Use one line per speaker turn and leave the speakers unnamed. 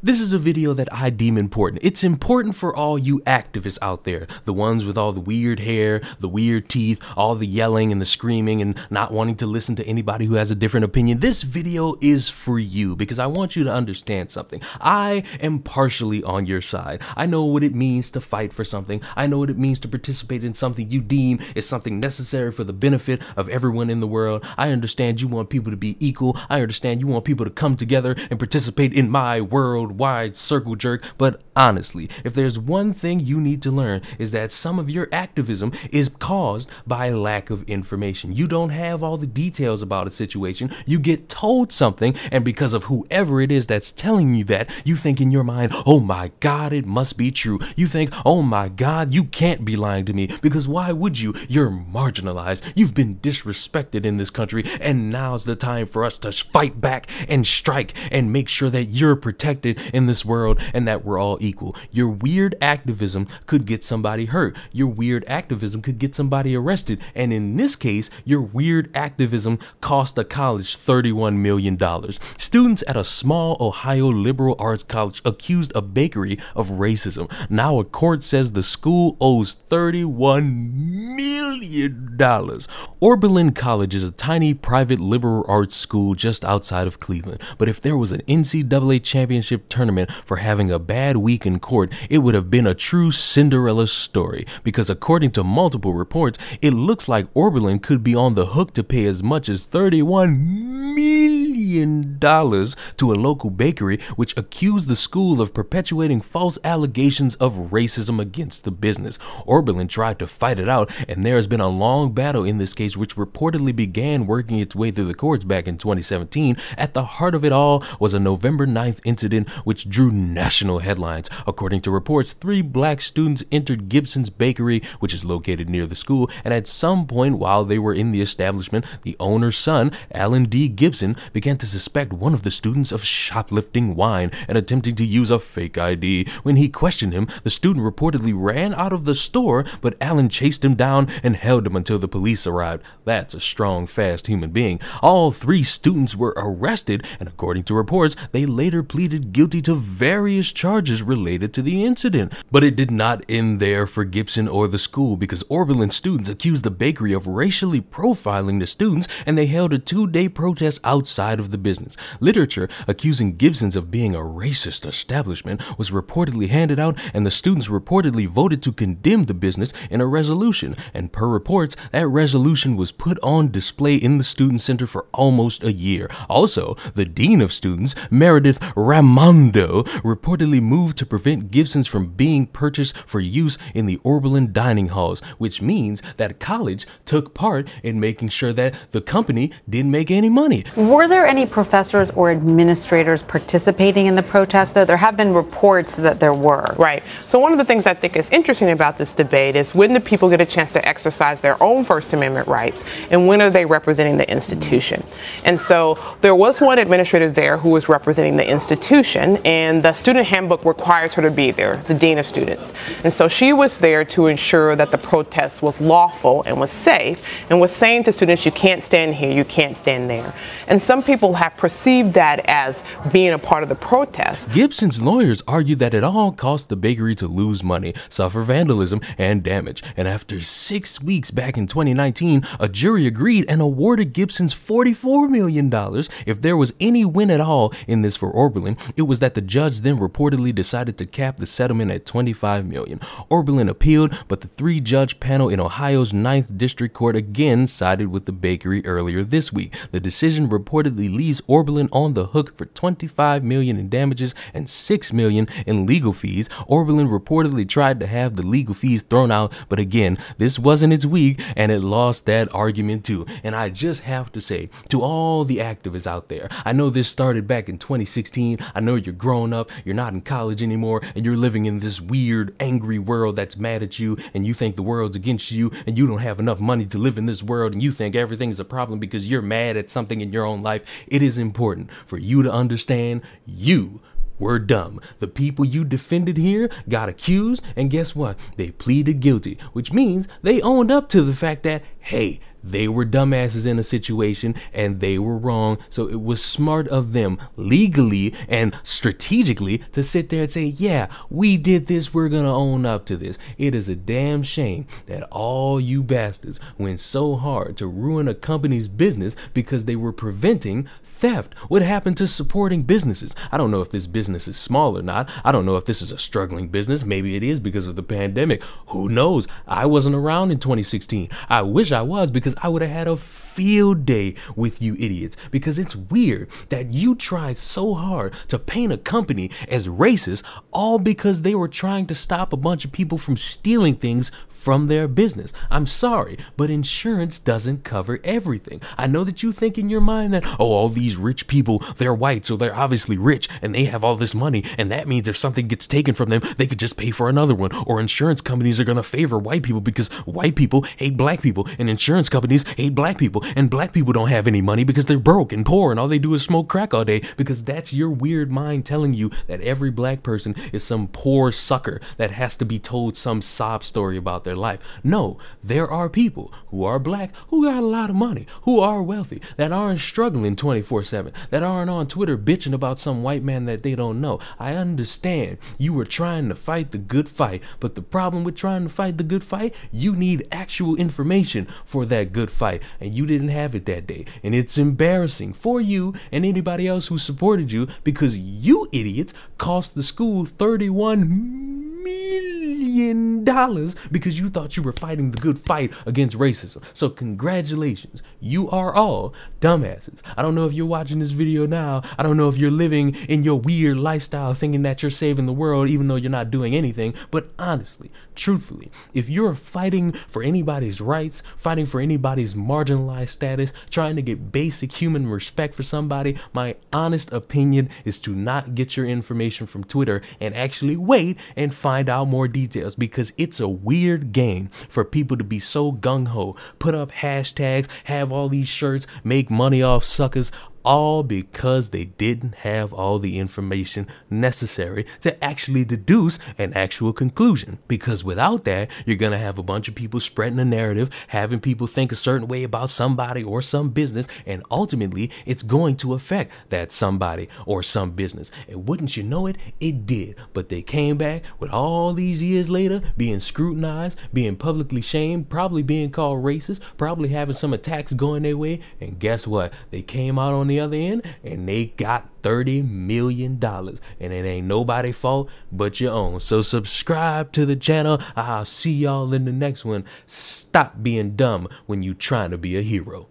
This is a video that I deem important. It's important for all you activists out there, the ones with all the weird hair, the weird teeth, all the yelling and the screaming and not wanting to listen to anybody who has a different opinion. This video is for you because I want you to understand something. I am partially on your side. I know what it means to fight for something. I know what it means to participate in something you deem is something necessary for the benefit of everyone in the world. I understand you want people to be equal. I understand you want people to come together and participate in my worldwide circle jerk. But honestly, if there's one thing you need to learn is that some of your activism is caused by lack of information. You don't have all the details about a situation. You get told something, and because of whoever it is that's telling you that, you think in your mind, oh my God, it must be true. You think, oh my God, you can't be lying to me, because why would you? You're marginalized. You've been disrespected in this country, and now's the time for us to fight back and strike and make sure that you're protected in this world and that we're all equal. Your weird activism could get somebody hurt. Your weird activism could get somebody arrested. And in this case, your weird activism cost a college $31 million. Students at a small Ohio liberal arts college accused a bakery of racism. Now a court says the school owes $31 million. Oberlin College is a tiny private liberal arts school just outside of Cleveland. But if there was an NCAA championship tournament for having a bad week in court, it would have been a true Cinderella story, because according to multiple reports, it looks like Oberlin could be on the hook to pay as much as $31 million to a local bakery which accused the school of perpetuating false allegations of racism against the business. Oberlin tried to fight it out, and there has been a long battle in this case which reportedly began working its way through the courts back in 2017. At the heart of it all was a November 9th incident which drew national headlines. According to reports, 3 black students entered Gibson's Bakery, which is located near the school, and at some point while they were in the establishment, the owner's son, Alan D. Gibson, began to suspect one of the students of shoplifting wine and attempting to use a fake ID. When he questioned him, the student reportedly ran out of the store, but Alan chased him down and held him until the police arrived. That's a strong, fast human being. All 3 students were arrested, and according to reports, they later pleaded guilty to various charges related to the incident. But it did not end there for Gibson or the school, because Oberlin students accused the bakery of racially profiling the students, and they held a 2-day protest outside of the business. Literature accusing Gibson's of being a racist establishment was reportedly handed out, and the students reportedly voted to condemn the business in a resolution, and per reports, that resolution was put on display in the student center for almost a year. Also, the dean of students, Meredith Raimondo, reportedly moved to prevent Gibson's from being purchased for use in the Oberlin dining halls, which means that college took part in making sure that the company didn't make any money.
Were there any professors or administrators participating in the protest, though? There have been reports that there were.
Right. So one of the things I think is interesting about this debate is, when do people get a chance to exercise their own First Amendment rights, and when are they representing the institution? And so there was one administrator there who was representing the institution, and the student handbook requires her to be there, the dean of students. And so she was there to ensure that the protest was lawful and was safe, and was saying to students, you can't stand here, you can't stand there. And some people have perceived that as being a part of the protest.
Gibson's lawyers argued that it all cost the bakery to lose money, suffer vandalism, and damage. And after 6 weeks back in 2019, a jury agreed and awarded Gibson's $44 million. If there was any win at all in this for Oberlin, it was that the judge then reportedly decided to cap the settlement at $25 million. Oberlin appealed, but the 3-judge panel in Ohio's 9th District Court again sided with the bakery earlier this week. The decision reportedly leaves Oberlin on the hook for $25 million in damages and $6 million in legal fees. Oberlin reportedly tried to have the legal fees thrown out, but again, this wasn't its week, and it lost that argument too. And I just have to say, to all the activists out there, I know this started back in 2016. I know you're grown up, you're not in college anymore, and you're living in this weird, angry world that's mad at you, and you think the world's against you, and you don't have enough money to live in this world, and you think everything's a problem because you're mad at something in your own life. It is important for you to understand you were dumb. The people you defended here got accused, and guess what? They pleaded guilty, which means they owned up to the fact that, hey, they were dumbasses in a situation and they were wrong. So it was smart of them legally and strategically to sit there and say, yeah, we did this. We're going to own up to this. It is a damn shame that all you bastards went so hard to ruin a company's business because they were preventing theft. What happened to supporting businesses? I don't know if this business is small or not. I don't know if this is a struggling business. Maybe it is because of the pandemic. Who knows? I wasn't around in 2016. I wish I was, because I would have had a field day with you idiots. Because it's weird that you tried so hard to paint a company as racist, all because they were trying to stop a bunch of people from stealing things from their business. I'm sorry, but insurance doesn't cover everything. I know that you think in your mind that, oh, all these rich people, they're white, so they're obviously rich and they have all this money, and that means if something gets taken from them, they could just pay for another one. Or insurance companies are going to favor white people because white people hate black people, and insurance companies hate black people, and black people don't have any money because they're broke and poor and all they do is smoke crack all day, because that's your weird mind telling you that every black person is some poor sucker that has to be told some sob story about their life. No, there are people who are black, who got a lot of money, who are wealthy, that aren't struggling 24/7, that aren't on Twitter bitching about some white man that they don't know. I understand you were trying to fight the good fight, but the problem with trying to fight the good fight, you need actual information for that good fight, and you didn't have it that day. And it's embarrassing for you and anybody else who supported you, because you idiots cost the school $31 million because you thought you were fighting the good fight against racism. So congratulations, you are all dumbasses. I don't know if you're watching this video now. I don't know if you're living in your weird lifestyle thinking that you're saving the world even though you're not doing anything. But honestly, truthfully, if you're fighting for anybody's rights, fighting for anybody's marginalized status, trying to get basic human respect for somebody, my honest opinion is to not get your information from Twitter and actually wait and find out more details, because it's a weird game for people to be so gung-ho, put up hashtags, have all these shirts, make money off suckers, all because they didn't have all the information necessary to actually deduce an actual conclusion. Because without that, you're going to have a bunch of people spreading a narrative, having people think a certain way about somebody or some business, and ultimately it's going to affect that somebody or some business. And wouldn't you know it, it did. But they came back with all these years later being scrutinized, being publicly shamed, probably being called racist, probably having some attacks going their way, and guess what? They came out on the other end and they got $30 million, and it ain't nobody's fault but your own. So subscribe to the channel. I'll see y'all in the next one. Stop being dumb when you trying to be a hero.